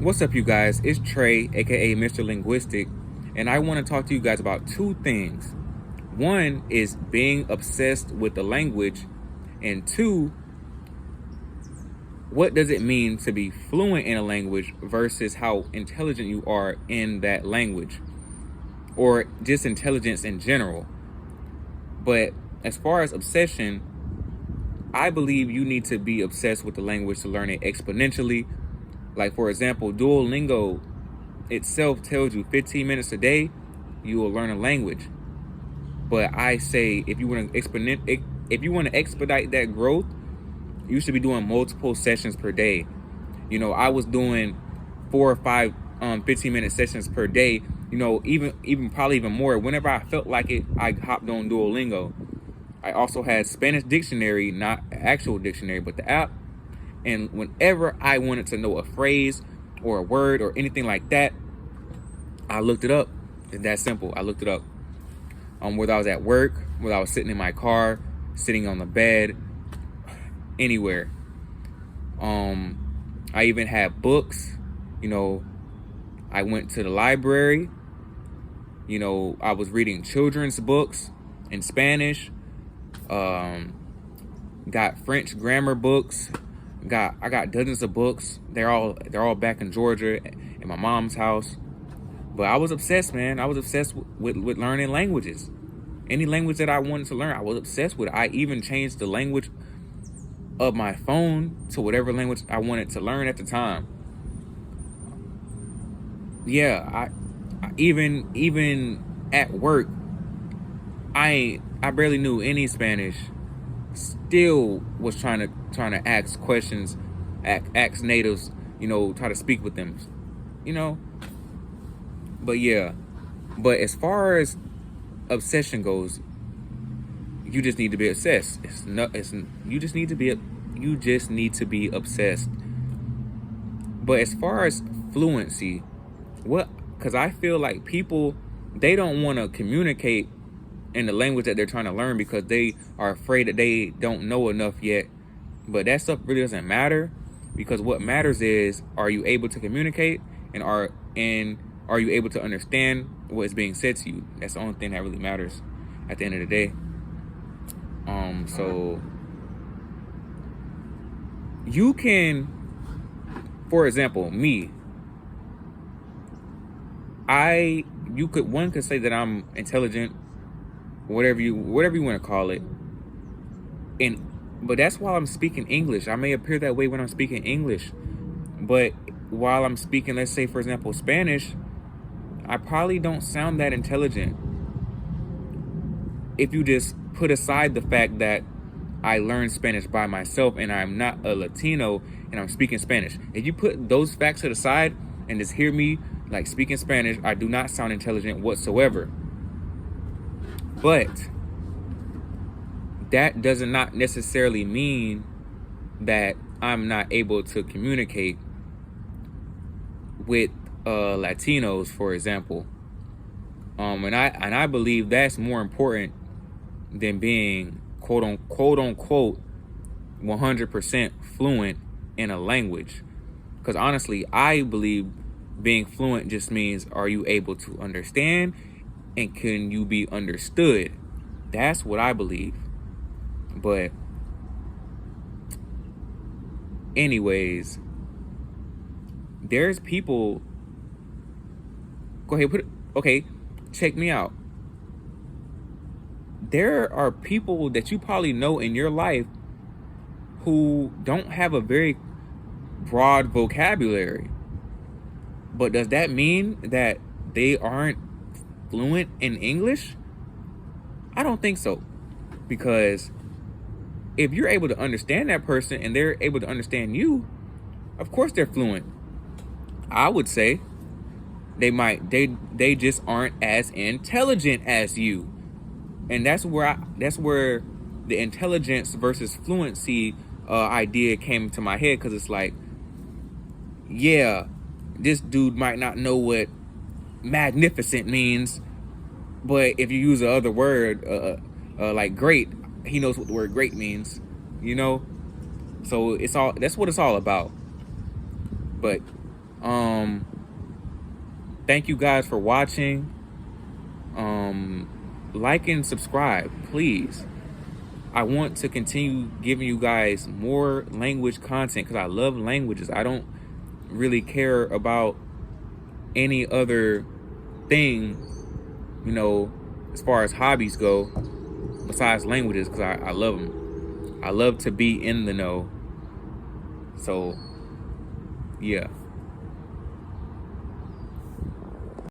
What's up, you guys? It's Trey, aka Mr. Linguistic, and I want to talk to you guys about two things. One is being obsessed with the language, and two, what does it mean to be fluent in a language versus how intelligent you are in that language, or just intelligence in general. But as far as obsession, I believe you need to be obsessed with the language to learn it exponentially. Like, for example, Duolingo itself tells you 15 minutes a day, you will learn a language. But I say if you want to expedite that growth, you should be doing multiple sessions per day. I was doing 4 or 5 15-minute sessions per day. Even probably even more. Whenever I felt like it, I hopped on Duolingo. I also had Spanish dictionary, not actual dictionary, but the app. And whenever I wanted to know a phrase or a word or anything like that, I looked it up. It's that simple. I looked it up. Whether I was at work, whether I was sitting in my car, sitting on the bed, anywhere. I even had books. I went to the library. I was reading children's books in Spanish. Got French grammar books. I got dozens of books. They're all back in Georgia in my mom's house. But I was obsessed, man. I was obsessed with learning languages. Any language that I wanted to learn, I was obsessed with it. I even changed the language of my phone to whatever language I wanted to learn at the time. Yeah, I even at work, I barely knew any Spanish. Still was trying to ask questions, ask natives, try to speak with them, But yeah, but as far as obsession goes, you just need to be obsessed. You just need to be obsessed. But as far as fluency, because I feel like people, they don't want to communicate in the language that they're trying to learn because they are afraid that they don't know enough yet. But that stuff really doesn't matter, because what matters is, are you able to communicate, and are you able to understand what is being said to you? That's the only thing that really matters at the end of the day. So you can, for example, me, one could say that I'm intelligent, whatever you want to call it. But that's while I'm speaking English. I may appear that way when I'm speaking English, but while I'm speaking, let's say, for example, Spanish, I probably don't sound that intelligent. If you just put aside the fact that I learned Spanish by myself and I'm not a Latino and I'm speaking Spanish. If you put those facts to the side and just hear me like speaking Spanish, I do not sound intelligent whatsoever. But that does not necessarily mean that I'm not able to communicate with Latinos, for example. And I believe that's more important than being quote unquote 100% fluent in a language. Because honestly, I believe being fluent just means, are you able to understand, and can you be understood? That's what I believe. But anyways, there's people. Go ahead, okay, check me out. There are people that you probably know in your life who don't have a very broad vocabulary. But does that mean that they aren't fluent in English? I don't think so. Because if you're able to understand that person and they're able to understand you, of course they're fluent. I would say they just aren't as intelligent as you. And that's where the intelligence versus fluency idea came to my head, because it's like, yeah, this dude might not know what magnificent means, but if you use the other word like great, he knows what the word great means, So that's what it's all about. But Thank you guys for watching. Like and subscribe, please. I want to continue giving you guys more language content because I love languages. I don't really care about any other thing, as far as hobbies go, besides languages, because I love them. I love to be in the know. So, yeah.